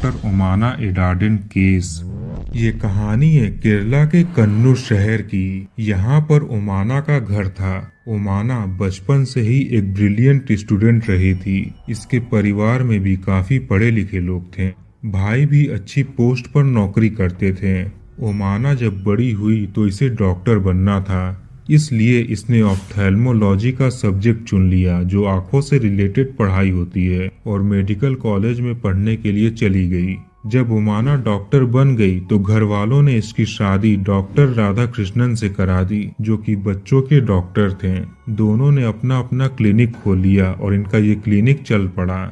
Doctor ओमाना एडार्डन case. ये कहानी है केरला के कन्नूर शहर की। यहाँ पर ओमाना का घर था। ओमाना बचपन से ही एक ब्रिलियंट स्टूडेंट रही थी। इसके परिवार में भी काफी पढ़े लिखे लोग थे। भाई भी अच्छी पोस्ट पर नौकरी करते थे। ओमाना जब बड़ी हुई तो इसे डॉक्टर बनना था, इसलिए इसने ऑप्थेल्मोलॉजी का सब्जेक्ट चुन लिया, जो आंखों से रिलेटेड पढ़ाई होती है, और मेडिकल कॉलेज में पढ़ने के लिए चली गई। जब ओमाना डॉक्टर बन गई तो घर वालों ने इसकी शादी डॉक्टर राधा कृष्णन से करा दी, जो कि बच्चों के डॉक्टर थे। दोनों ने अपना अपना क्लिनिक खोल लिया और इनका ये क्लिनिक चल पड़ा।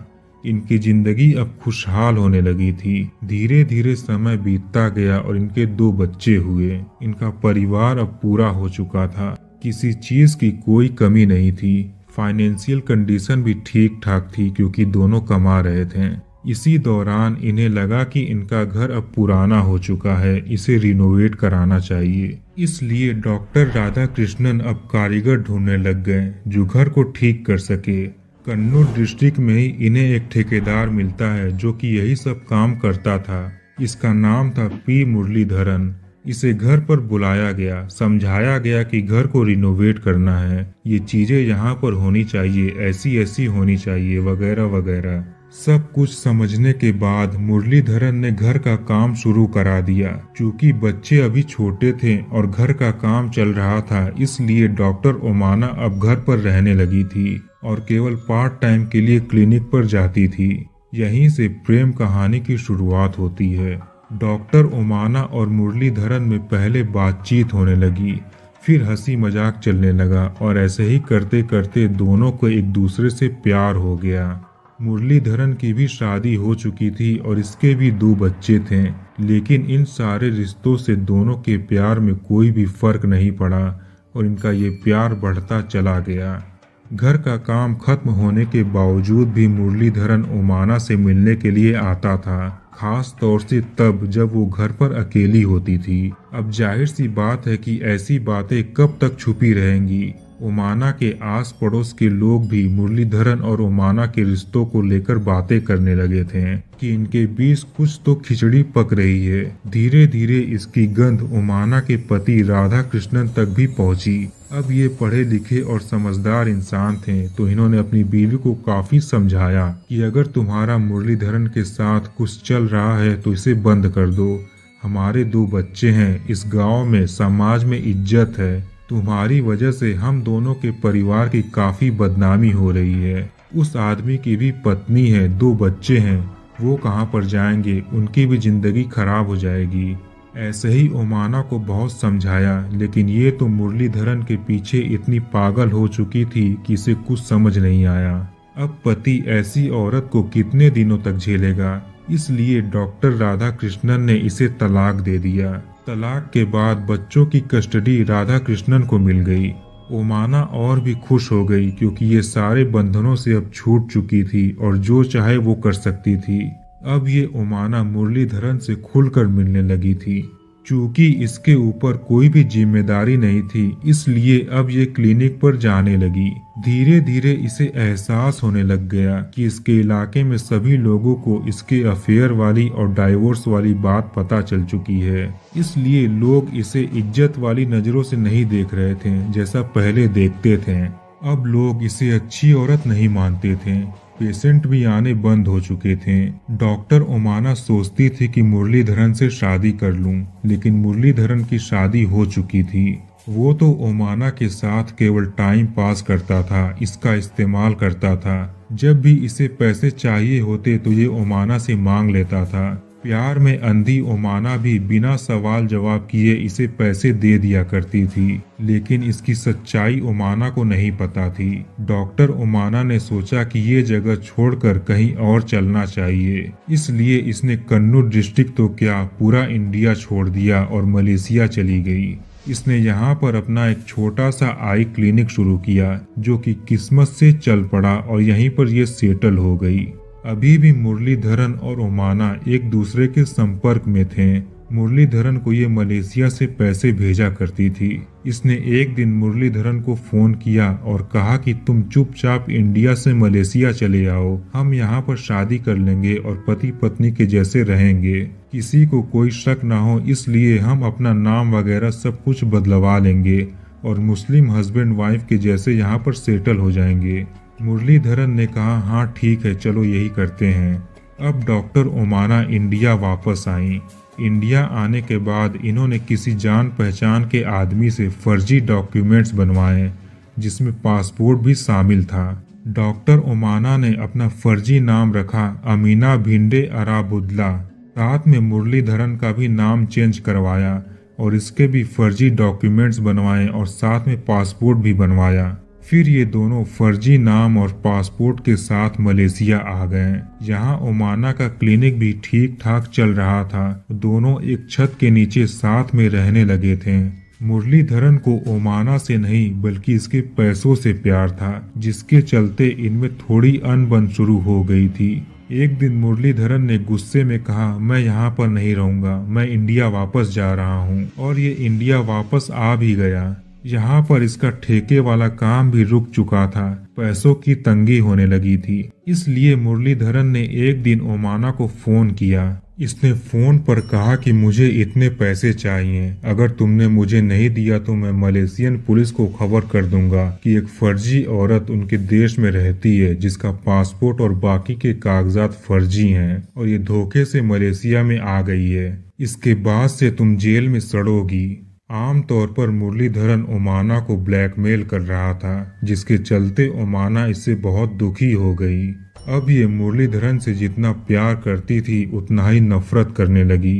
इनकी जिंदगी अब खुशहाल होने लगी थी। धीरे धीरे समय बीतता गया और इनके 2 बच्चे हुए। इनका परिवार अब पूरा हो चुका था। किसी चीज की कोई कमी नहीं थी। फाइनेंशियल कंडीशन भी ठीक ठाक थी क्योंकि दोनों कमा रहे थे। इसी दौरान इन्हें लगा कि इनका घर अब पुराना हो चुका है, इसे रिनोवेट कराना चाहिए। इसलिए डॉक्टर राधा कृष्णन अब कारीगर ढूंढने लग गए जो घर को ठीक कर सके। कन्नूर डिस्ट्रिक्ट में ही इन्हें एक ठेकेदार मिलता है जो कि यही सब काम करता था। इसका नाम था पी मुरलीधरन। इसे घर पर बुलाया गया, समझाया गया कि घर को रिनोवेट करना है, ये चीजें यहाँ पर होनी चाहिए, ऐसी ऐसी होनी चाहिए, वगैरह वगैरह। सब कुछ समझने के बाद मुरलीधरन ने घर का काम शुरू करा दिया। चूंकि बच्चे अभी छोटे थे और घर का काम चल रहा था, इसलिए डॉक्टर ओमाना अब घर पर रहने लगी थी और केवल पार्ट टाइम के लिए क्लिनिक पर जाती थी। यहीं से प्रेम कहानी की शुरुआत होती है। डॉक्टर ओमाना और मुरलीधरन में पहले बातचीत होने लगी, फिर हंसी मजाक चलने लगा और ऐसे ही करते करते दोनों को एक दूसरे से प्यार हो गया। मुरलीधरन की भी शादी हो चुकी थी और इसके भी 2 बच्चे थे, लेकिन इन सारे रिश्तों से दोनों के प्यार में कोई भी फर्क नहीं पड़ा और इनका ये प्यार बढ़ता चला गया। घर का काम खत्म होने के बावजूद भी मुरलीधरन ओमाना से मिलने के लिए आता था, खास तौर से तब जब वो घर पर अकेली होती थी। अब जाहिर सी बात है कि ऐसी बातें कब तक छुपी रहेंगी। ओमाना के आस पड़ोस के लोग भी मुरलीधरन और ओमाना के रिश्तों को लेकर बातें करने लगे थे कि इनके बीच कुछ तो खिचड़ी पक रही है। धीरे धीरे इसकी गंध ओमाना के पति राधा कृष्णन तक भी पहुंची। अब ये पढ़े लिखे और समझदार इंसान थे, तो इन्होंने अपनी बीवी को काफी समझाया कि अगर तुम्हारा मुरलीधरन के साथ कुछ चल रहा है तो इसे बंद कर दो। हमारे 2 बच्चे हैं, इस गांव में समाज में इज्जत है। तुम्हारी वजह से हम दोनों के परिवार की काफी बदनामी हो रही है। उस आदमी की भी पत्नी है, 2 बच्चे हैं, वो कहाँ पर जाएंगे, उनकी भी जिंदगी खराब हो जाएगी। ऐसे ही ओमाना को बहुत समझाया, लेकिन ये तो मुरलीधरन के पीछे इतनी पागल हो चुकी थी कि इसे कुछ समझ नहीं आया। अब पति ऐसी औरत को कितने दिनों तक झेलेगा, इसलिए डॉक्टर राधा कृष्णन ने इसे तलाक दे दिया। तलाक के बाद बच्चों की कस्टडी राधा कृष्णन को मिल गई। ओमाना और भी खुश हो गई क्योंकि ये सारे बंधनों से अब छूट चुकी थी और जो चाहे वो कर सकती थी। अब ये ओमाना मुरलीधरन से खुलकर मिलने लगी थी। चूंकि इसके ऊपर कोई भी जिम्मेदारी नहीं थी, इसलिए अब ये क्लिनिक पर जाने लगी। धीरे धीरे इसे एहसास होने लग गया कि इसके इलाके में सभी लोगों को इसके अफेयर वाली और डाइवोर्स वाली बात पता चल चुकी है। इसलिए लोग इसे इज्जत वाली नजरों से नहीं देख रहे थे जैसा पहले देखते थे। अब लोग इसे अच्छी औरत नहीं मानते थे। पेशेंट भी आने बंद हो चुके थे। डॉक्टर ओमाना सोचती थी कि मुरलीधरन से शादी कर लूं, लेकिन मुरलीधरन की शादी हो चुकी थी। वो तो ओमाना के साथ केवल टाइम पास करता था, इसका इस्तेमाल करता था। जब भी इसे पैसे चाहिए होते तो ये ओमाना से मांग लेता था। प्यार में अंधी ओमाना भी बिना सवाल जवाब किए इसे पैसे दे दिया करती थी, लेकिन इसकी सच्चाई ओमाना को नहीं पता थी। डॉक्टर ओमाना ने सोचा कि ये जगह छोड़कर कहीं और चलना चाहिए, इसलिए इसने कन्नूर डिस्ट्रिक्ट तो क्या पूरा इंडिया छोड़ दिया और मलेशिया चली गई। इसने यहाँ पर अपना एक छोटा सा आई क्लिनिक शुरू किया, जो कि किस्मत से चल पड़ा और यहीं पर ये सेटल हो गई। अभी भी मुरलीधरन और ओमाना एक दूसरे के संपर्क में थे। मुरलीधरन को ये मलेशिया से पैसे भेजा करती थी। इसने एक दिन मुरलीधरन को फोन किया और कहा कि तुम चुपचाप इंडिया से मलेशिया चले आओ, हम यहाँ पर शादी कर लेंगे और पति पत्नी के जैसे रहेंगे, किसी को कोई शक ना हो, इसलिए हम अपना नाम वगैरह सब कुछ बदलवा लेंगे और मुस्लिम हस्बैंड वाइफ के जैसे यहाँ पर सेटल हो जाएंगे। मुरलीधरन ने कहा हाँ ठीक है, चलो यही करते हैं। अब डॉक्टर ओमाना इंडिया वापस आई। इंडिया आने के बाद इन्होंने किसी जान पहचान के आदमी से फर्जी डॉक्यूमेंट्स बनवाए, जिसमें पासपोर्ट भी शामिल था। डॉक्टर ओमाना ने अपना फर्जी नाम रखा अमीना भिंडे अराबुद्ला। साथ में मुरलीधरन का भी नाम चेंज करवाया और इसके भी फर्जी डॉक्यूमेंट्स बनवाए और साथ में पासपोर्ट भी बनवाया। फिर ये दोनों फर्जी नाम और पासपोर्ट के साथ मलेशिया आ गए। यहाँ ओमाना का क्लिनिक भी ठीक ठाक चल रहा था। दोनों एक छत के नीचे साथ में रहने लगे थे। मुरलीधरन को ओमाना से नहीं बल्कि इसके पैसों से प्यार था, जिसके चलते इनमें थोड़ी अनबन शुरू हो गई थी। एक दिन मुरलीधरन ने गुस्से में कहा मैं यहाँ पर नहीं रहूंगा, मैं इंडिया वापस जा रहा हूँ। और ये इंडिया वापस आ भी गया। यहाँ पर इसका ठेके वाला काम भी रुक चुका था, पैसों की तंगी होने लगी थी। इसलिए मुरलीधरन ने एक दिन ओमाना को फोन किया। इसने फोन पर कहा कि मुझे इतने पैसे चाहिए, अगर तुमने मुझे नहीं दिया तो मैं मलेशियन पुलिस को खबर कर दूंगा कि एक फर्जी औरत उनके देश में रहती है जिसका पासपोर्ट और बाकी के कागजात फर्जी हैं और ये धोखे से मलेशिया में आ गई है। इसके बाद से तुम जेल में सड़ोगी। आमतौर पर मुरलीधरन ओमाना को ब्लैकमेल कर रहा था, जिसके चलते ओमाना इससे बहुत दुखी हो गई। अब ये मुरलीधरन से जितना प्यार करती थी उतना ही नफरत करने लगी।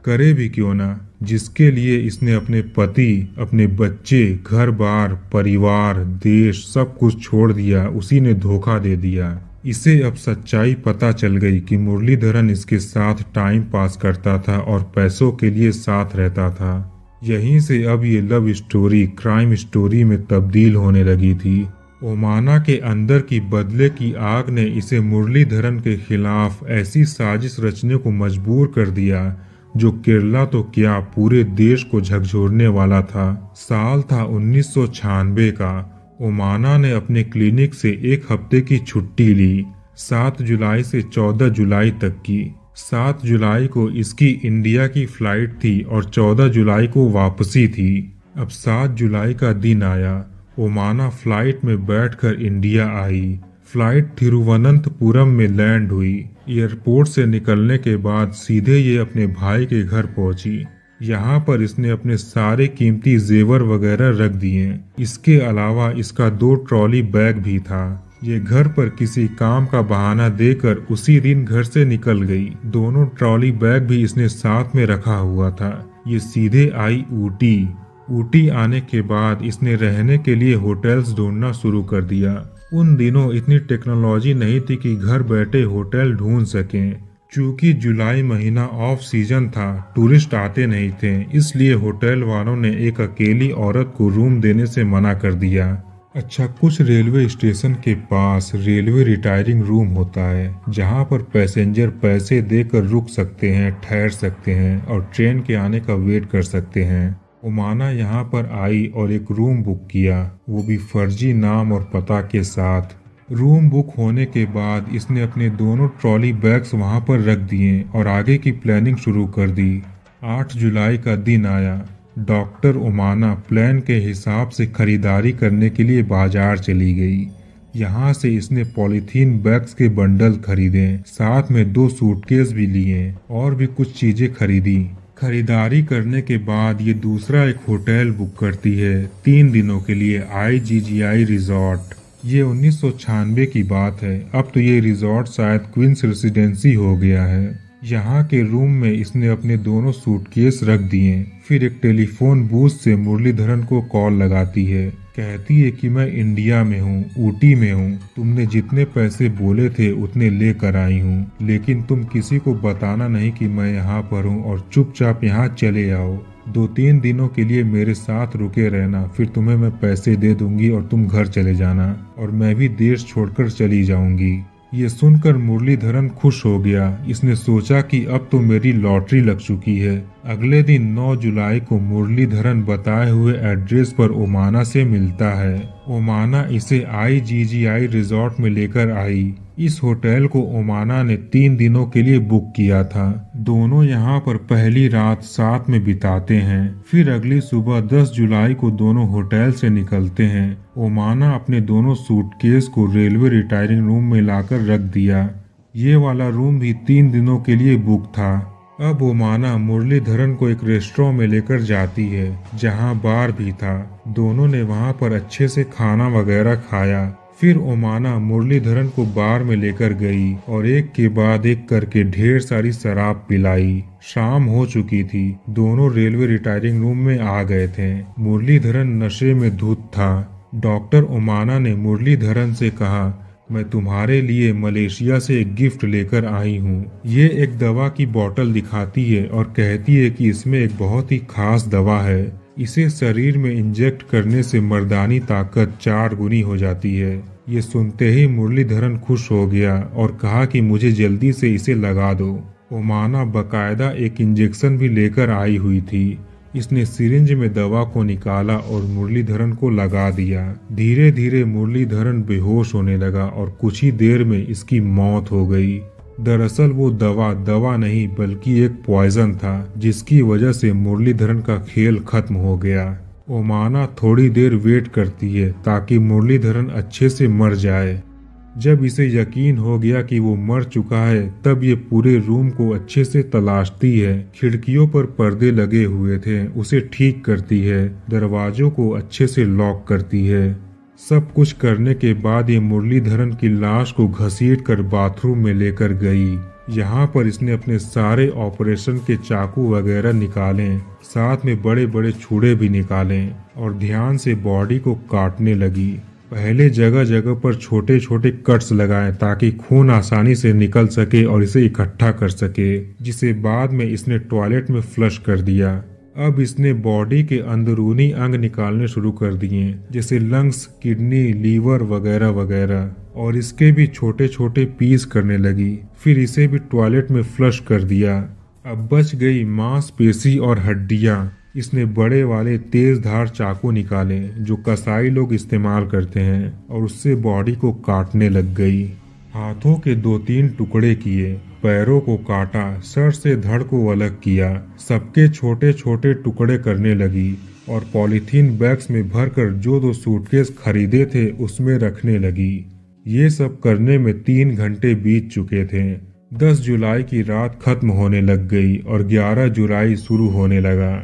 करे भी क्यों ना, जिसके लिए इसने अपने पति, अपने बच्चे, घर बार, परिवार, देश सब कुछ छोड़ दिया, उसी ने धोखा दे दिया। इसे अब सच्चाई पता चल गई कि मुरलीधरन इसके साथ टाइम पास करता था और पैसों के लिए साथ रहता था। यहीं से अब ये लव स्टोरी क्राइम स्टोरी में तब्दील होने लगी थी। ओमाना के अंदर की बदले की आग ने इसे मुरलीधरन के खिलाफ ऐसी साजिश रचने को मजबूर कर दिया जो केरला तो क्या पूरे देश को झकझोरने वाला था। साल था 1996 का। ओमाना ने अपने क्लिनिक से एक हफ्ते की छुट्टी ली, 7 जुलाई से 14 जुलाई तक की। 7 जुलाई को इसकी इंडिया की फ्लाइट थी और 14 जुलाई को वापसी थी। अब 7 जुलाई का दिन आया। ओमाना फ्लाइट में बैठकर इंडिया आई। फ्लाइट थिरुवनंतपुरम में लैंड हुई। एयरपोर्ट से निकलने के बाद सीधे ये अपने भाई के घर पहुंची। यहाँ पर इसने अपने सारे कीमती जेवर वगैरह रख दिए। इसके अलावा इसका 2 ट्रॉली बैग भी था। ये घर पर किसी काम का बहाना देकर उसी दिन घर से निकल गई। दोनों ट्रॉली बैग भी इसने साथ में रखा हुआ था। ये सीधे आई ऊटी। ऊटी आने के बाद इसने रहने के लिए होटल्स ढूंढना शुरू कर दिया। उन दिनों इतनी टेक्नोलॉजी नहीं थी कि घर बैठे होटल ढूंढ सकें। चूंकि जुलाई महीना ऑफ सीजन था, टूरिस्ट आते नहीं थे, इसलिए होटल वालों ने एक अकेली औरत को रूम देने से मना कर दिया। अच्छा, कुछ रेलवे स्टेशन के पास रेलवे रिटायरिंग रूम होता है, जहां पर पैसेंजर पैसे देकर रुक सकते हैं, ठहर सकते हैं और ट्रेन के आने का वेट कर सकते हैं। ओमाना यहाँ पर आई और एक रूम बुक किया, वो भी फर्जी नाम और पता के साथ। रूम बुक होने के बाद इसने अपने दोनों ट्रॉली बैग्स वहां पर रख दिए और आगे की प्लानिंग शुरू कर दी। 8 जुलाई का दिन आया। डॉक्टर ओमाना प्लान के हिसाब से खरीदारी करने के लिए बाजार चली गई। यहाँ से इसने पॉलीथीन बैग्स के बंडल खरीदे, साथ में 2 सूटकेस भी लिए और भी कुछ चीजें खरीदी। खरीदारी करने के बाद ये दूसरा एक होटल बुक करती है 3 दिनों के लिए, IGGI रिजॉर्ट। ये 1996 की बात है। अब तो ये रिजॉर्ट शायद क्वींस रेसिडेंसी हो गया है। यहाँ के रूम में इसने अपने दोनों सूटकेस रख दिए। फिर एक टेलीफोन बूथ से मुरलीधरन को कॉल लगाती है। कहती है कि मैं इंडिया में हूँ, ऊटी में हूँ, तुमने जितने पैसे बोले थे उतने लेकर आई हूँ, लेकिन तुम किसी को बताना नहीं कि मैं यहाँ पर हूँ और चुपचाप यहाँ चले आओ। 2-3 दिनों के लिए मेरे साथ रुके रहना, फिर तुम्हें मैं पैसे दे दूंगी और तुम घर चले जाना और मैं भी देश छोड़कर चली जाऊंगी। ये सुनकर मुरलीधरन खुश हो गया। इसने सोचा कि अब तो मेरी लॉटरी लग चुकी है। अगले दिन 9 जुलाई को मुरलीधरन बताए हुए एड्रेस पर ओमाना से मिलता है। ओमाना इसे IGGI रिजॉर्ट में लेकर आई। इस होटल को ओमाना ने 3 दिनों के लिए बुक किया था। दोनों यहाँ पर पहली रात साथ में बिताते हैं। फिर अगली सुबह 10 जुलाई को दोनों होटल से निकलते हैं। ओमाना अपने दोनों सूटकेस को रेलवे रिटायरिंग रूम में लाकर रख दिया। ये वाला रूम भी 3 दिनों के लिए बुक था। अब ओमाना मुरलीधरन को एक रेस्टोरेंट में लेकर जाती है जहां बार भी था। दोनों ने वहां पर अच्छे से खाना वगैरह खाया। फिर ओमाना मुरलीधरन को बार में लेकर गई और एक के बाद एक करके ढेर सारी शराब पिलाई। शाम हो चुकी थी। दोनों रेलवे रिटायरिंग रूम में आ गए थे। मुरलीधरन नशे में धुत था। डॉक्टर ओमाना ने मुरलीधरन से कहा, मैं तुम्हारे लिए मलेशिया से एक गिफ्ट लेकर आई हूँ। ये एक दवा की बोतल दिखाती है और कहती है कि इसमें एक बहुत ही खास दवा है। इसे शरीर में इंजेक्ट करने से मर्दानी ताकत 4 गुनी हो जाती है। ये सुनते ही मुरलीधरन खुश हो गया और कहा कि मुझे जल्दी से इसे लगा दो। ओमाना बकायदा एक इंजेक्शन भी लेकर आई हुई थी। इसने सिरिंज में दवा को निकाला और मुरलीधरन को लगा दिया। धीरे धीरे मुरलीधरन बेहोश होने लगा और कुछ ही देर में इसकी मौत हो गई। दरअसल वो दवा नहीं बल्कि एक पॉइजन था, जिसकी वजह से मुरलीधरन का खेल खत्म हो गया। ओमाना थोड़ी देर वेट करती है ताकि मुरलीधरन अच्छे से मर जाए। जब इसे यकीन हो गया कि वो मर चुका है, तब ये पूरे रूम को अच्छे से तलाशती है। खिड़कियों पर पर्दे लगे हुए थे, उसे ठीक करती है। दरवाजों को अच्छे से लॉक करती है। सब कुछ करने के बाद ये मुरलीधरन की लाश को घसीट कर बाथरूम में लेकर गई। यहाँ पर इसने अपने सारे ऑपरेशन के चाकू वगैरह निकाले, साथ में बड़े बड़े छुरे भी निकाले और ध्यान से बॉडी को काटने लगी। पहले जगह जगह पर छोटे छोटे कट्स लगाए ताकि खून आसानी से निकल सके और इसे इकट्ठा कर सके, जिसे बाद में इसने टॉयलेट में फ्लश कर दिया। अब इसने बॉडी के अंदरूनी अंग निकालने शुरू कर दिए, जैसे लंग्स, किडनी, लीवर वगैरह वगैरह, और इसके भी छोटे छोटे पीस करने लगी। फिर इसे भी टॉयलेट में फ्लश कर दिया। अब बच गई मांसपेशी और हड्डियां। इसने बड़े वाले तेज धार चाकू निकाले जो कसाई लोग इस्तेमाल करते हैं और उससे बॉडी को काटने लग गई। हाथों के 2-3 टुकड़े किए, पैरों को काटा, सर से धड़ को अलग किया, सबके छोटे छोटे टुकड़े करने लगी और पॉलीथीन बैग्स में भरकर जो 2 सूटकेस खरीदे थे उसमें रखने लगी। ये सब करने में 3 घंटे बीत चुके थे। 10 जुलाई की रात खत्म होने लग गई और 11 जुलाई शुरू होने लगा।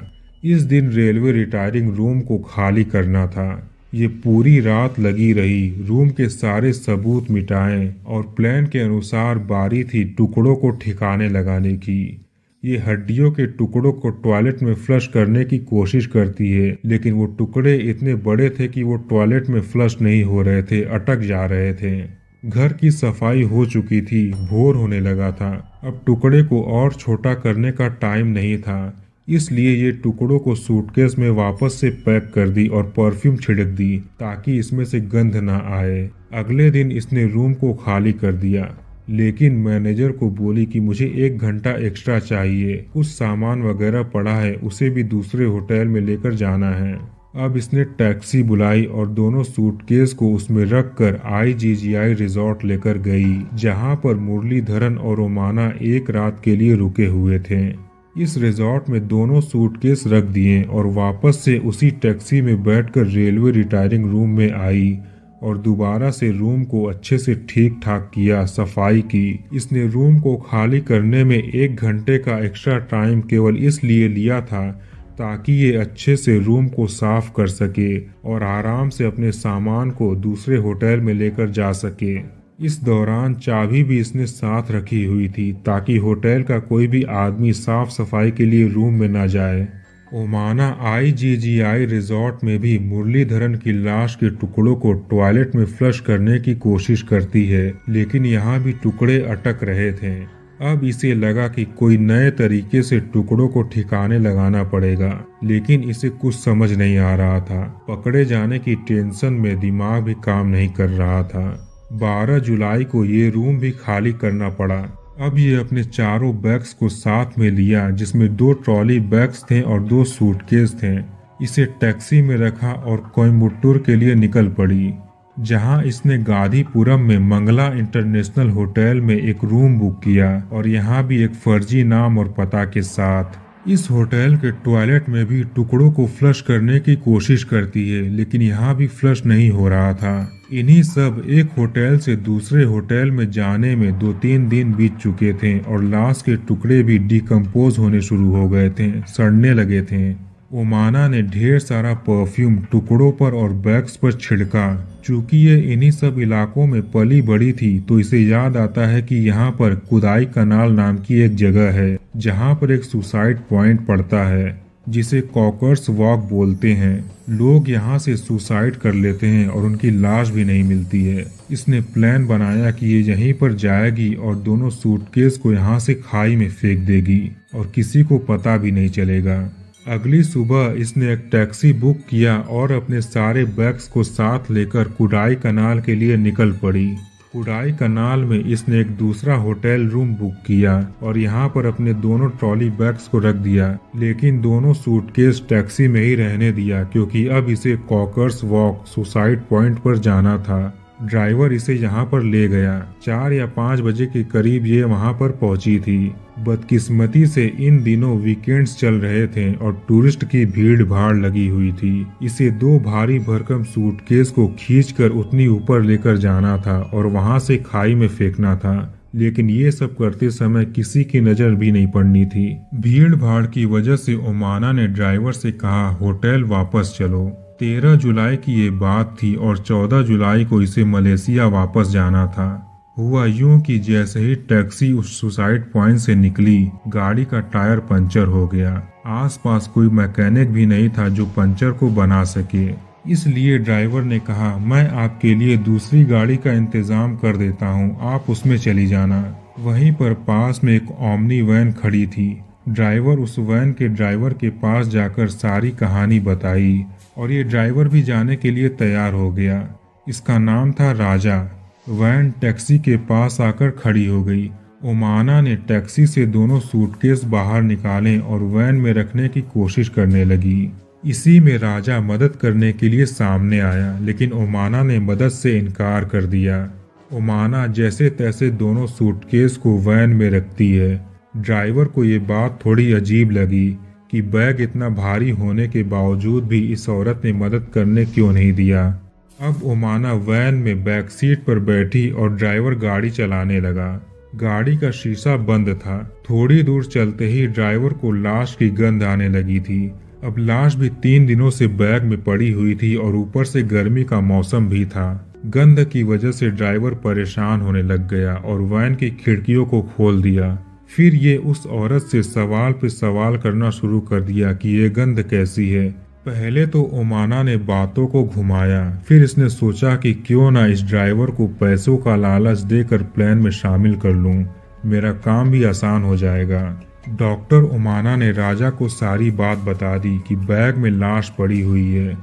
इस दिन रेलवे रिटायरिंग रूम को खाली करना था। ये पूरी रात लगी रही, रूम के सारे सबूत मिटाएं और प्लान के अनुसार बारी थी टुकड़ों को ठिकाने लगाने की। ये हड्डियों के टुकड़ों को टॉयलेट में फ्लश करने की कोशिश करती है, लेकिन वो टुकड़े इतने बड़े थे कि वो टॉयलेट में फ्लश नहीं हो रहे थे, अटक जा रहे थे। घर की सफाई हो चुकी थी, भोर होने लगा था। अब टुकड़े को और छोटा करने का टाइम नहीं था, इसलिए ये टुकड़ों को सूटकेस में वापस से पैक कर दी और परफ्यूम छिड़क दी ताकि इसमें से गंध ना आए। अगले दिन इसने रूम को खाली कर दिया, लेकिन मैनेजर को बोली कि मुझे 1 घंटा एक्स्ट्रा चाहिए, कुछ सामान वगैरह पड़ा है, उसे भी दूसरे होटल में लेकर जाना है। अब इसने टैक्सी बुलाई और दोनों सूटकेस को उसमें रखकर IGGI रिजॉर्ट लेकर गई, जहां पर मुरलीधरन और ओमाना एक रात के लिए रुके हुए थे। इस रिजॉर्ट में दोनों सूटकेस रख दिए और वापस से उसी टैक्सी में बैठकर रेलवे रिटायरिंग रूम में आई और दोबारा से रूम को अच्छे से ठीक ठाक किया, सफाई की। इसने रूम को खाली करने में 1 घंटे का एक्स्ट्रा टाइम केवल इसलिए लिया था ताकि ये अच्छे से रूम को साफ कर सके और आराम से अपने सामान को दूसरे होटल में लेकर जा सके। इस दौरान चाबी भी इसने साथ रखी हुई थी ताकि होटल का कोई भी आदमी साफ सफाई के लिए रूम में न जाए। ओमाना IGGI रिजॉर्ट में भी मुरलीधरन की लाश के टुकड़ों को टॉयलेट में फ्लश करने की कोशिश करती है, लेकिन यहाँ भी टुकड़े अटक रहे थे। अब इसे लगा कि कोई नए तरीके से टुकड़ों को ठिकाने लगाना पड़ेगा, लेकिन इसे कुछ समझ नहीं आ रहा था। पकड़े जाने की टेंशन में दिमाग भी काम नहीं कर रहा था। 12 जुलाई को ये रूम भी खाली करना पड़ा। अब ये अपने चारों बैग्स को साथ में लिया, जिसमें 2 ट्रॉली बैग्स थे और 2 सूटकेस थे। इसे टैक्सी में रखा और कोयम्बटूर के लिए निकल पड़ी, जहां इसने गांधीपुरम में मंगला इंटरनेशनल होटल में एक रूम बुक किया और यहाँ भी एक फर्जी नाम और पता के साथ। इस होटल के टॉयलेट में भी टुकड़ों को फ्लश करने की कोशिश करती है, लेकिन यहाँ भी फ्लश नहीं हो रहा था। इन्हीं सब एक होटल से दूसरे होटल में जाने में 2-3 दिन बीत चुके थे और लाश के टुकड़े भी डिकम्पोज होने शुरू हो गए थे, सड़ने लगे थे। ओमाना ने ढेर सारा परफ्यूम टुकड़ों पर और बैग्स पर छिड़का। चूंकि ये इन्हीं सब इलाकों में पली बड़ी थी, तो इसे याद आता है कि यहाँ पर कुदाई कनाल नाम की एक जगह है, जहाँ पर एक सुसाइड पॉइंट पड़ता है, जिसे कॉकर्स वॉक बोलते हैं। लोग यहाँ से सुसाइड कर लेते हैं और उनकी लाश भी नहीं मिलती है। इसने प्लान बनाया कि ये यहीं पर जाएगी और दोनों सूटकेस को यहाँ से खाई में फेंक देगी और किसी को पता भी नहीं चलेगा। अगली सुबह इसने एक टैक्सी बुक किया और अपने सारे बैग्स को साथ लेकर कुडाई कनाल के लिए निकल पड़ी। कुडाई कनाल में इसने एक दूसरा होटल रूम बुक किया और यहाँ पर अपने दोनों ट्रॉली बैग्स को रख दिया, लेकिन दोनों सूटकेस टैक्सी में ही रहने दिया, क्योंकि अब इसे कॉकर्स वॉक सुसाइड पॉइंट पर जाना था। ड्राइवर इसे यहाँ पर ले गया। 4 या 5 बजे के करीब ये वहाँ पर पहुंची थी। बदकिस्मती से इन दिनों वीकेंड्स चल रहे थे और टूरिस्ट की भीड़ भाड़ लगी हुई थी। इसे 2 भारी भरकम सूटकेस को खींचकर उतनी ऊपर लेकर जाना था और वहाँ से खाई में फेंकना था, लेकिन ये सब करते समय किसी की नजर भी नहीं पड़नी थी। भीड़ भाड़ की वजह से ओमाना ने ड्राइवर से कहा, होटल वापस चलो। 13 जुलाई की ये बात थी और 14 जुलाई को इसे मलेशिया वापस जाना था। हुआ यूं कि जैसे ही टैक्सी उस सुसाइड पॉइंट से निकली, गाड़ी का टायर पंचर हो गया। आसपास कोई मैकेनिक भी नहीं था जो पंचर को बना सके, इसलिए ड्राइवर ने कहा, मैं आपके लिए दूसरी गाड़ी का इंतजाम कर देता हूँ, आप उसमें चली जाना। वहीं पर पास में एक ओमनी वैन खड़ी थी। ड्राइवर उस वैन के ड्राइवर के पास जाकर सारी कहानी बताई और ये ड्राइवर भी जाने के लिए तैयार हो गया। इसका नाम था राजा। वैन टैक्सी के पास आकर खड़ी हो गई। ओमाना ने टैक्सी से दोनों सूटकेस बाहर निकाले और वैन में रखने की कोशिश करने लगी। इसी में राजा मदद करने के लिए सामने आया, लेकिन ओमाना ने मदद से इनकार कर दिया। ओमाना जैसे तैसे दोनों सूटकेस को वैन में रखती है। ड्राइवर को ये बात थोड़ी अजीब लगी कि बैग इतना भारी होने के बावजूद भी इस औरत ने मदद करने क्यों नहीं दिया। अब ओमाना वैन में बैक सीट पर बैठी और ड्राइवर गाड़ी चलाने लगा। गाड़ी का शीशा बंद था। थोड़ी दूर चलते ही ड्राइवर को लाश की गंध आने लगी थी। अब लाश भी 3 दिनों से बैग में पड़ी हुई थी और ऊपर से गर्मी का मौसम भी था। गंध की वजह से ड्राइवर परेशान होने लग गया और वैन की खिड़कियों को खोल दिया। फिर ये उस औरत से सवाल पे सवाल करना शुरू कर दिया कि ये गंध कैसी है। पहले तो ओमाना ने बातों को घुमाया, फिर इसने सोचा कि क्यों ना इस ड्राइवर को पैसों का लालच देकर प्लान में शामिल कर लूं, मेरा काम भी आसान हो जाएगा। डॉक्टर ओमाना ने राजा को सारी बात बता दी कि बैग में लाश पड़ी हुई है,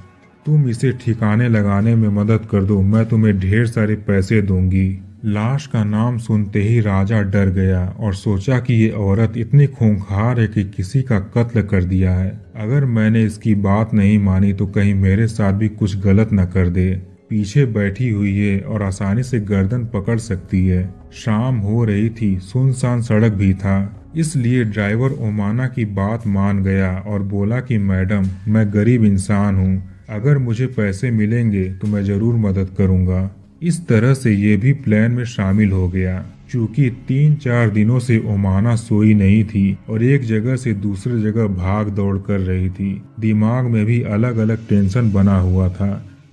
तुम इसे ठिकाने लगाने में मदद कर दो, मैं तुम्हें ढेर सारे पैसे दूंगी। लाश का नाम सुनते ही राजा डर गया और सोचा कि ये औरत इतनी खूंखार है कि किसी का कत्ल कर दिया है। अगर मैंने इसकी बात नहीं मानी तो कहीं मेरे साथ भी कुछ गलत न कर दे। पीछे बैठी हुई है और आसानी से गर्दन पकड़ सकती है। शाम हो रही थी, सुनसान सड़क भी था, इसलिए ड्राइवर ओमाना की बात मान गया और बोला कि मैडम, मैं गरीब इंसान हूँ, अगर मुझे पैसे मिलेंगे तो मैं जरूर मदद करूँगा। इस तरह से ये भी प्लान में शामिल हो गया। चूँकि 3-4 दिनों से ओमाना सोई नहीं थी और एक जगह से दूसरी जगह भाग दौड़ कर रही थी, दिमाग में भी अलग अलग टेंशन बना हुआ था।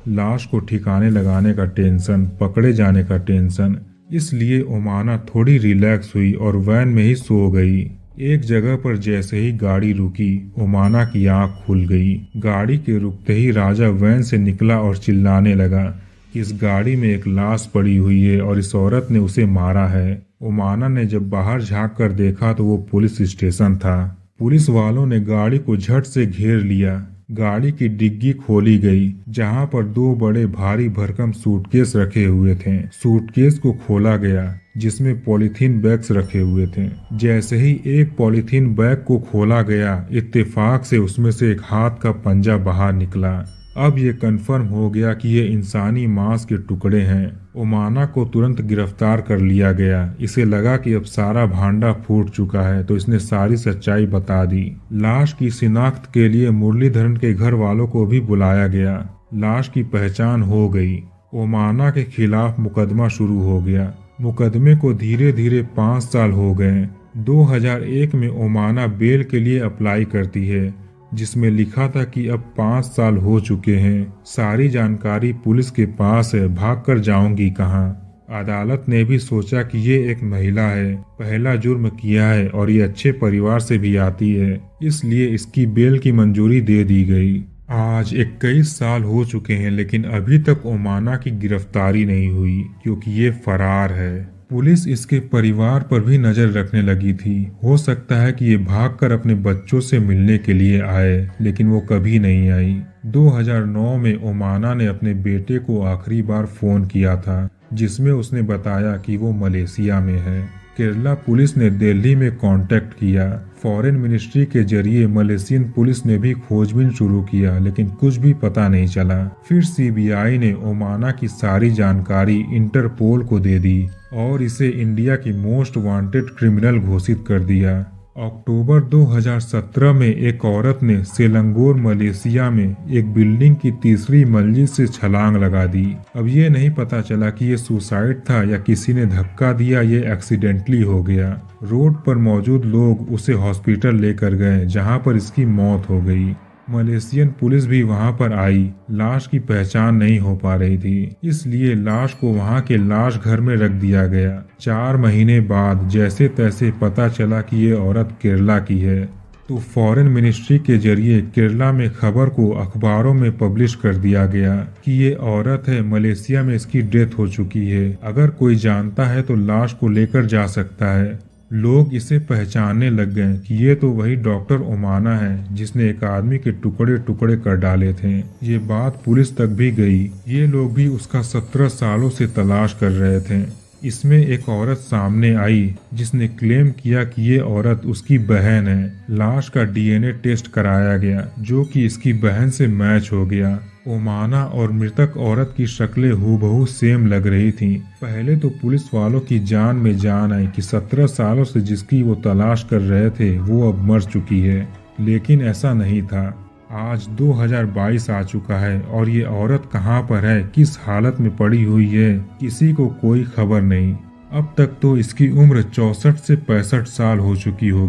लाश को ठिकाने लगाने का टेंशन, पकड़े जाने का टेंशन, इसलिए ओमाना थोड़ी रिलैक्स हुई और वैन में ही सो गई। एक जगह पर जैसे ही गाड़ी रुकी, ओमाना की आंख खुल गई। गाड़ी के रुकते ही राजा वैन से निकला और चिल्लाने लगा, इस गाड़ी में एक लाश पड़ी हुई है और इस औरत ने उसे मारा है। ओमाना ने जब बाहर झांक कर देखा तो वो पुलिस स्टेशन था। पुलिस वालों ने गाड़ी को झट से घेर लिया। गाड़ी की डिग्गी खोली गई, जहां पर दो बड़े भारी भरकम सूटकेस रखे हुए थे। सूटकेस को खोला गया, जिसमें पॉलीथीन बैग्स रखे हुए थे। जैसे ही एक पॉलीथीन बैग को खोला गया, इत्तेफाक से उसमें से एक हाथ का पंजा बाहर निकला। अब ये कंफर्म हो गया कि ये इंसानी मांस के टुकड़े हैं। ओमाना को तुरंत गिरफ्तार कर लिया गया। इसे लगा कि अब सारा भांडा फूट चुका है, तो इसने सारी सच्चाई बता दी। लाश की शिनाख्त के लिए मुरलीधरन के घर वालों को भी बुलाया गया। लाश की पहचान हो गई। ओमाना के खिलाफ मुकदमा शुरू हो गया। मुकदमे को धीरे धीरे 5 साल हो गए। 2001 में ओमाना बेल के लिए अप्लाई करती है, जिसमें लिखा था कि अब 5 साल हो चुके हैं, सारी जानकारी पुलिस के पास है, भागकर जाऊंगी कहाँ। अदालत ने भी सोचा कि ये एक महिला है, पहला जुर्म किया है और ये अच्छे परिवार से भी आती है, इसलिए इसकी बेल की मंजूरी दे दी गई। आज 21 साल हो चुके हैं, लेकिन अभी तक ओमाना की गिरफ्तारी नहीं हुई, क्योंकि ये फरार है। पुलिस इसके परिवार पर भी नजर रखने लगी थी। हो सकता है कि ये भागकर अपने बच्चों से मिलने के लिए आए, लेकिन वो कभी नहीं आई। 2009 में ओमाना ने अपने बेटे को आखिरी बार फोन किया था, जिसमें उसने बताया कि वो मलेशिया में है। केरला पुलिस ने दिल्ली में कांटेक्ट किया। फॉरेन मिनिस्ट्री के जरिए मलेशियन पुलिस ने भी खोजबीन शुरू किया, लेकिन कुछ भी पता नहीं चला। फिर सीबीआई ने ओमाना की सारी जानकारी इंटरपोल को दे दी और इसे इंडिया की मोस्ट वांटेड क्रिमिनल घोषित कर दिया। अक्टूबर 2017 में एक औरत ने सेलंगोर मलेशिया में एक बिल्डिंग की तीसरी मंजिल से छलांग लगा दी। अब ये नहीं पता चला कि ये सुसाइड था या किसी ने धक्का दिया, ये एक्सीडेंटली हो गया। रोड पर मौजूद लोग उसे हॉस्पिटल लेकर गए, जहां पर इसकी मौत हो गई। मलेशियन पुलिस भी वहां पर आई। लाश की पहचान नहीं हो पा रही थी, इसलिए लाश को वहां के लाश घर में रख दिया गया। 4 महीने बाद जैसे तैसे पता चला कि ये औरत केरला की है, तो फॉरेन मिनिस्ट्री के जरिए केरला में खबर को अखबारों में पब्लिश कर दिया गया कि ये औरत है, मलेशिया में इसकी डेथ हो चुकी है, अगर कोई जानता है तो लाश को लेकर जा सकता है। लोग इसे पहचानने लग गए कि ये तो वही डॉक्टर ओमाना है, जिसने एक आदमी के टुकड़े टुकड़े कर डाले थे। ये बात पुलिस तक भी गई। ये लोग भी उसका 17 सालों से तलाश कर रहे थे। इसमें एक औरत सामने आई, जिसने क्लेम किया कि ये औरत उसकी बहन है। लाश का डीएनए टेस्ट कराया गया, जो कि इसकी बहन से मैच हो गया। ओमाना और मृतक औरत की शक्लें हूबहू सेम लग रही थीं। पहले तो पुलिस वालों की जान में जान आई कि 17 सालों से जिसकी वो तलाश कर रहे थे वो अब मर चुकी है, लेकिन ऐसा नहीं था। आज 2022 आ चुका है और ये औरत कहाँ पर है, किस हालत में पड़ी हुई है, किसी को कोई खबर नहीं। अब तक तो इसकी उम्र 64 से 65 साल हो चुकी होगी।